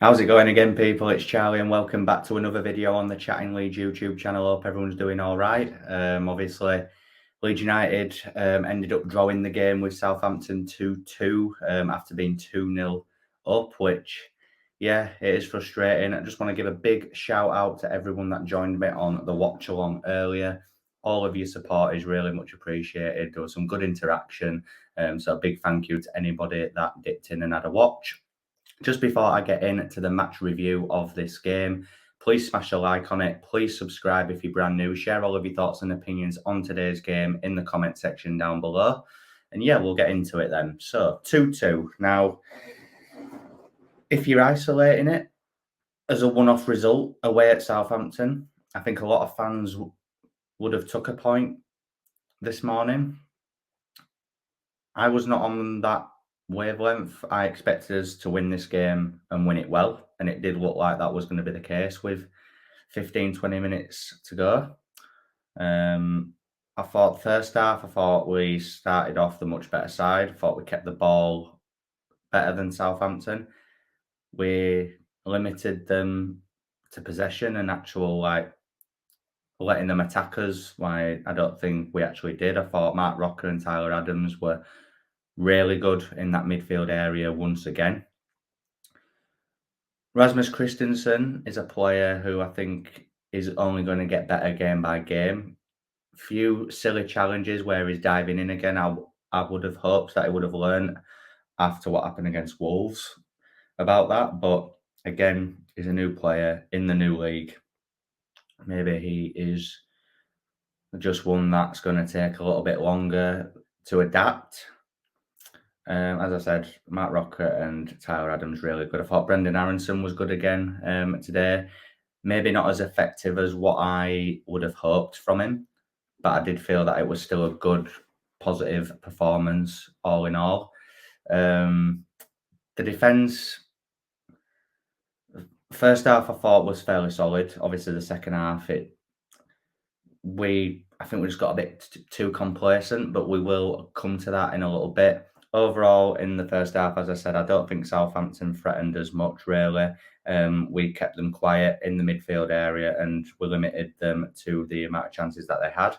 How's it going again, people? It's Charlie, and welcome back to another video on the Chatting Leeds YouTube channel. Hope everyone's doing all right. Obviously, Leeds United ended up drawing the game with Southampton 2-2 after being 2-0 up, which, yeah, it is frustrating. I just want to give a big shout out to everyone that joined me on the watch along earlier. All of your support is really much appreciated. There was some good interaction, so a big thank you to anybody that dipped in and had a watch. Just before I get into the match review of this game, please smash a like on it. Please subscribe if you're brand new. Share all of your thoughts and opinions on today's game in the comment section down below. And yeah, we'll get into it then. So 2-2. Now, if you're isolating it as a one-off result away at Southampton, I think a lot of fans would have took a point this morning. I was not on that wavelength. I expected us to win this game and win it well, and it did look like that was going to be the case with 15-20 minutes to go. I thought first half, I thought we started off the much better side. I thought we kept the ball better than Southampton. We limited them to possession and actual letting them attack us. I don't think we actually did. I thought Mark Rocker and Tyler Adams were really good in that midfield area once again. Rasmus Christensen is a player who I think is only going to get better game by game. Few silly challenges where he's diving in again. I would have hoped that he would have learned after what happened against Wolves about that. But again, he's a new player in the new league. Maybe he is just one that's going to take a little bit longer to adapt. As I said, Matt Rocker and Tyler Adams really good. I thought Brendan Aronson was good again today. Maybe not as effective as what I would have hoped from him, but I did feel that it was still a good, positive performance all in all. The defence, first half I thought was fairly solid. Obviously, the second half, I think we just got a bit too complacent, but we will come to that in a little bit. Overall, in the first half, as I said, I don't think Southampton threatened us much, really. We kept them quiet in the midfield area and we limited them to the amount of chances that they had.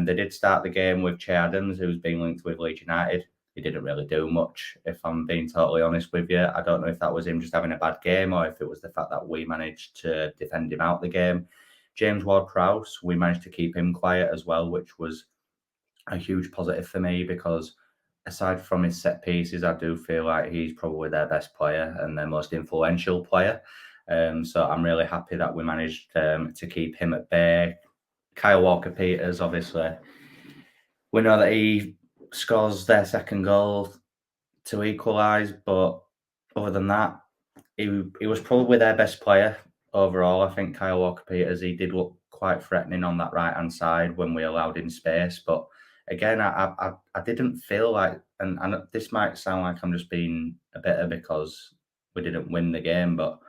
They did start the game with Che Adams, who's been linked with Leeds United. He didn't really do much, if I'm being totally honest with you. I don't know if that was him just having a bad game or if it was the fact that we managed to defend him out the game. James Ward-Prowse, we managed to keep him quiet as well, which was a huge positive for me because aside from his set pieces, I do feel like he's probably their best player and their most influential player. So I'm really happy that we managed to keep him at bay. Kyle Walker-Peters, obviously, we know that he scores their second goal to equalise, but other than that, he was probably their best player overall. I think Kyle Walker-Peters, he did look quite threatening on that right-hand side when we allowed him space, but again, I didn't feel like, and this might sound like I'm just being a bitter because we didn't win the game, but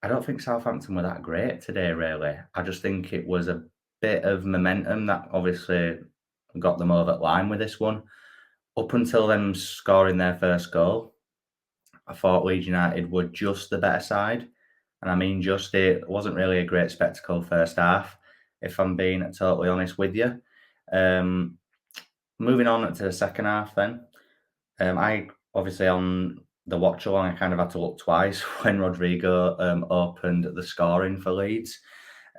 I don't think Southampton were that great today, really. I just think it was a bit of momentum that obviously got them over the line with this one. Up until them scoring their first goal, I thought Leeds United were just the better side. And I mean, just it wasn't really a great spectacle first half, if I'm being totally honest with you. Moving on to the second half then. I obviously on the watch along, I kind of had to look twice when Rodrigo opened the scoring for Leeds.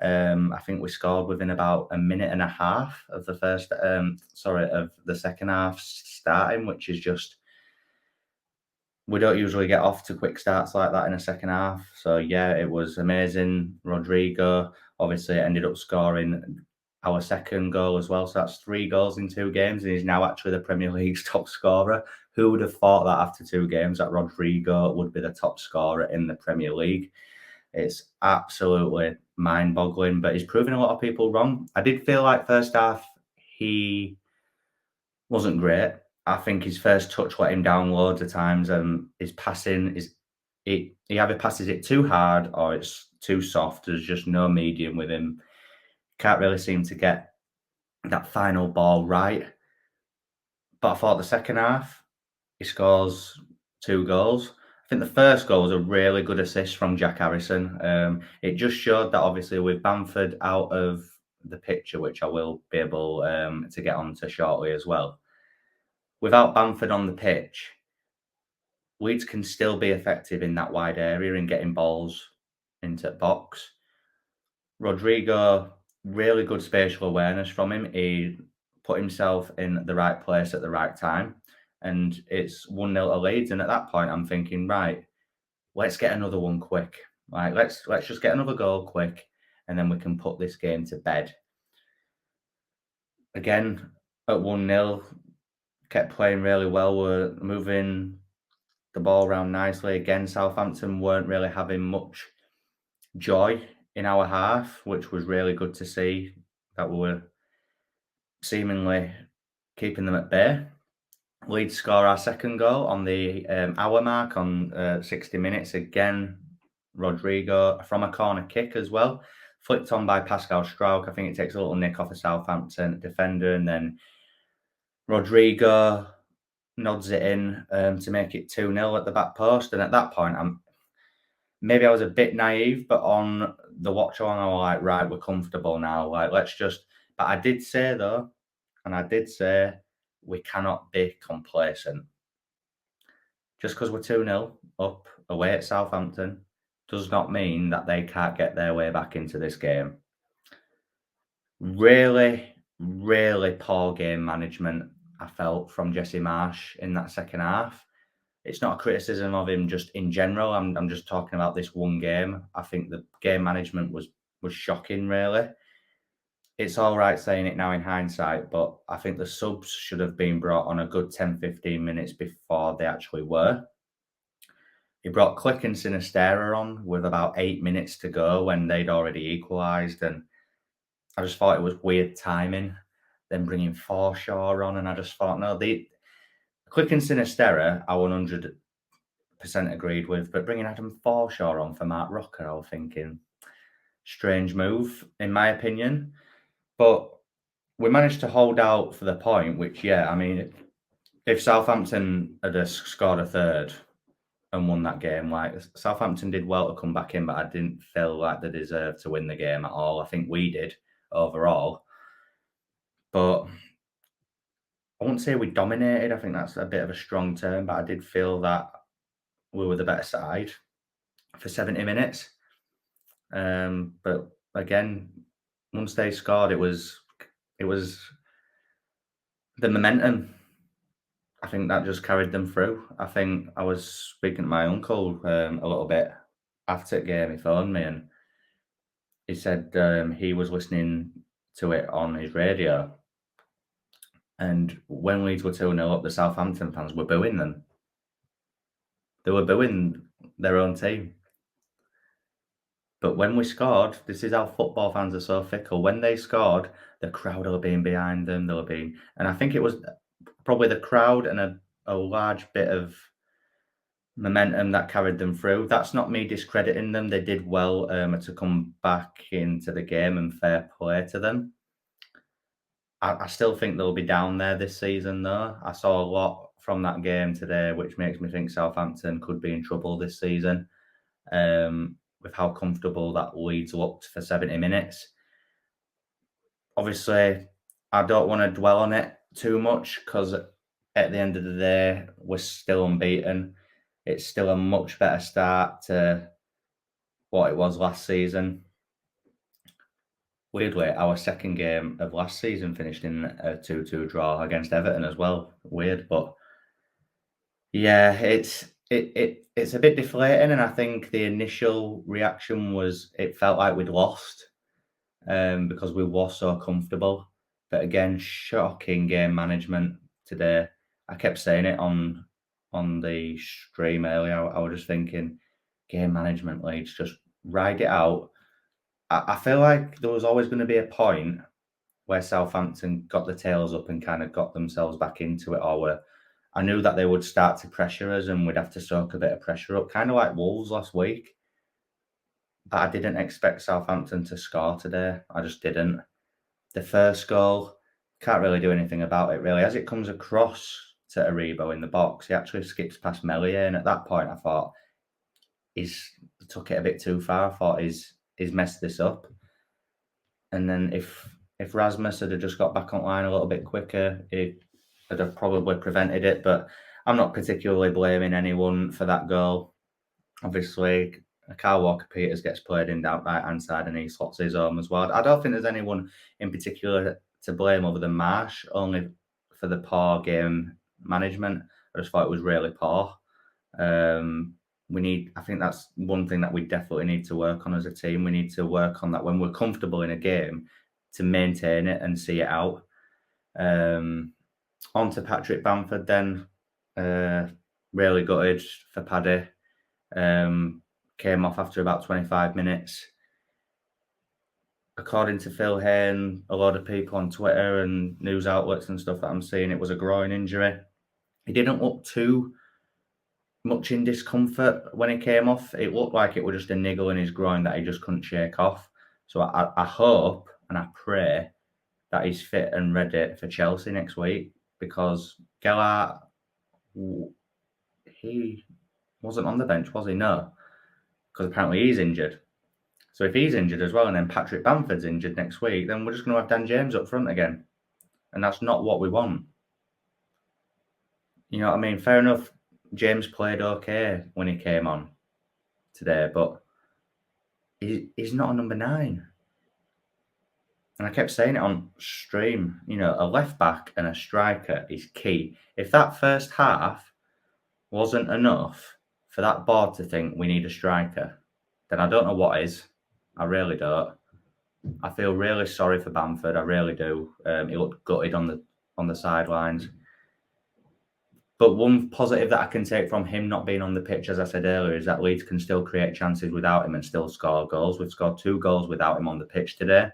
I think we scored within about a minute and a half of the of the second half starting, which is just, we don't usually get off to quick starts like that in a second half. So yeah, it was amazing. Rodrigo obviously ended up scoring our second goal as well. So that's 3 goals in 2 games, and he's now actually the Premier League's top scorer. Who would have thought that after 2 games that Rodrigo would be the top scorer in the Premier League? It's absolutely mind-boggling, but he's proving a lot of people wrong. I did feel like first half he wasn't great. I think his first touch let him down loads of times, and his passing he either passes it too hard or it's too soft. There's just no medium with him. Can't really seem to get that final ball right. But I thought the second half, he scores 2 goals. I think the first goal was a really good assist from Jack Harrison. It just showed that obviously with Bamford out of the picture, which I will be able to get onto shortly as well. Without Bamford on the pitch, Leeds can still be effective in that wide area and getting balls into the box. Rodrigo, really good spatial awareness from him. He put himself in the right place at the right time. And it's 1-0 to Leeds. And at that point, I'm thinking, right, let's get another one quick. Like, let's just get another goal quick, and then we can put this game to bed. Again, at 1-0, kept playing really well. We're moving the ball around nicely. Again, Southampton weren't really having much joy in our half, which was really good to see that we were seemingly keeping them at bay. Leeds score our second goal on the hour mark on 60 minutes. Again, Rodrigo from a corner kick as well. Flicked on by Pascal Struijk. I think it takes a little nick off a Southampton defender, and then Rodrigo nods it in to make it 2-0 at the back post. And at that point, maybe I was a bit naive, but on the watch along, I was like, right, we're comfortable now. Like, let's just. But I did say though, and I did say we cannot be complacent. Just because we're 2-0 up away at Southampton does not mean that they can't get their way back into this game. Really, really poor game management, I felt, from Jesse Marsch in that second half. It's not a criticism of him just in general. I'm just talking about this one game. I think the game management was shocking, really. It's all right saying it now in hindsight, but I think the subs should have been brought on a good 10-15 minutes before they actually were. He brought Click and Sinisterra on with about 8 minutes to go when they'd already equalised, and I just thought it was weird timing. Then bringing Forshaw on, and I just thought, no, the Click and Sinisterra, I 100% agreed with, but bringing Adam Forshaw on for Mark Rocker, I was thinking, strange move, in my opinion. But we managed to hold out for the point, which, yeah, I mean, if Southampton had scored a third and won that game, like, Southampton did well to come back in, but I didn't feel like they deserved to win the game at all. I think we did overall. But I wouldn't say we dominated. I think that's a bit of a strong term, but I did feel that we were the better side for 70 minutes. But again, once they scored, it was the momentum. I think that just carried them through. I think I was speaking to my uncle a little bit after the game. He phoned me and he said he was listening to it on his radio. And when Leeds were 2-0 up, the Southampton fans were booing them. They were booing their own team. But when we scored, this is how football fans are so fickle. When they scored, the crowd will have been behind them. They'll have been, and I think it was probably the crowd and a large bit of momentum that carried them through. That's not me discrediting them. They did well to come back into the game, and fair play to them. I still think they'll be down there this season, though. I saw a lot from that game today, which makes me think Southampton could be in trouble this season. With how comfortable that Leeds looked for 70 minutes. Obviously, I don't want to dwell on it too much because at the end of the day, we're still unbeaten. It's still a much better start to what it was last season. Weirdly, our second game of last season finished in a 2-2 draw against Everton as well. Weird, but yeah, it's a bit deflating, and I think the initial reaction was it felt like we'd lost because we were so comfortable. But again, shocking game management today. I kept saying it on the stream earlier. I was just thinking, game management, Leeds, just ride it out. I feel like there was always going to be a point where Southampton got the tails up and kind of got themselves back into it, or were I knew that they would start to pressure us and we'd have to soak a bit of pressure up, kind of like Wolves last week. But I didn't expect Southampton to score today. I just didn't. The first goal, can't really do anything about it, really. As it comes across to Aribo in the box, he actually skips past Melier. And at that point, I thought, he's took it a bit too far. I thought he's messed this up. And then if Rasmus had just got back online a little bit quicker, it would have probably prevented it. But I'm not particularly blaming anyone for that goal. Obviously, Kyle Walker-Peters gets played in that right-hand side and he slots his home as well. I don't think there's anyone in particular to blame other than Marsh, only for the poor game management. I just thought it was really poor. I think that's one thing that we definitely need to work on as a team. We need to work on that when we're comfortable in a game to maintain it and see it out. On to Patrick Bamford then. Really gutted for Paddy. Came off after about 25 minutes. According to Phil Hayne, a lot of people on Twitter and news outlets and stuff that I'm seeing, it was a groin injury. He didn't look too much in discomfort when he came off. It looked like it was just a niggle in his groin that he just couldn't shake off. So I hope and I pray that he's fit and ready for Chelsea next week, because Gellert, he wasn't on the bench, was he? No, because apparently he's injured. So if he's injured as well and then Patrick Bamford's injured next week, then we're just going to have Dan James up front again. And that's not what we want. You know what I mean? Fair enough, James played okay when he came on today, but he's not a number 9. And I kept saying it on stream, you know, a left back and a striker is key. If that first half wasn't enough for that board to think we need a striker, then I don't know what is. I really don't. I feel really sorry for Bamford. I really do. He looked gutted on the sidelines. But one positive that I can take from him not being on the pitch, as I said earlier, is that Leeds can still create chances without him and still score goals. We've scored 2 goals without him on the pitch today,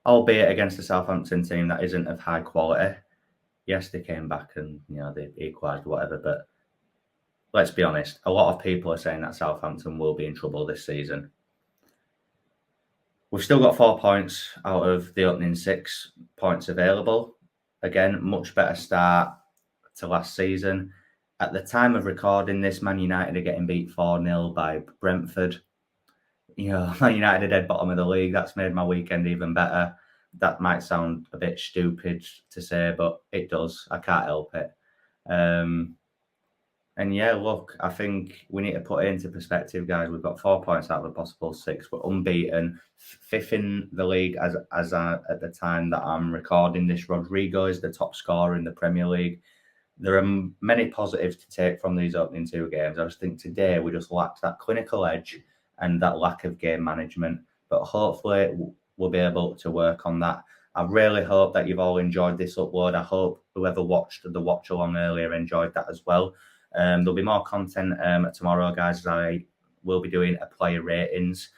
albeit against a Southampton team that isn't of high quality. Yes, they came back and they equalised, whatever. But let's be honest, a lot of people are saying that Southampton will be in trouble this season. We've still got 4 points out of the opening 6 points available. Again, much better start to last season. At the time of recording this, Man United are getting beat 4-0 by Brentford. Man United are dead bottom of the league. That's made my weekend even better. That might sound a bit stupid to say, but it does. I can't help it. And yeah, look, I think we need to put it into perspective, guys. We've got 4 points out of a possible 6. We're unbeaten, 5th in the league at the time that I'm recording this. Rodrigo is the top scorer in the Premier League. There are many positives to take from these opening 2 games. I just think today we just lacked that clinical edge and that lack of game management. But hopefully we'll be able to work on that. I really hope that you've all enjoyed this upload. I hope whoever watched the watch along earlier enjoyed that as well. There'll be more content tomorrow, guys. I will be doing a player ratings,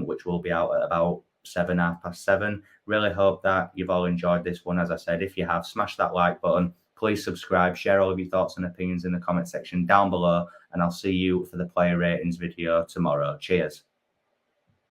which will be out at about 7:30. Really hope that you've all enjoyed this one. As I said, if you have, smash that like button. Please subscribe. Share all of your thoughts and opinions in the comment section down below. And I'll see you for the player ratings video tomorrow. Cheers.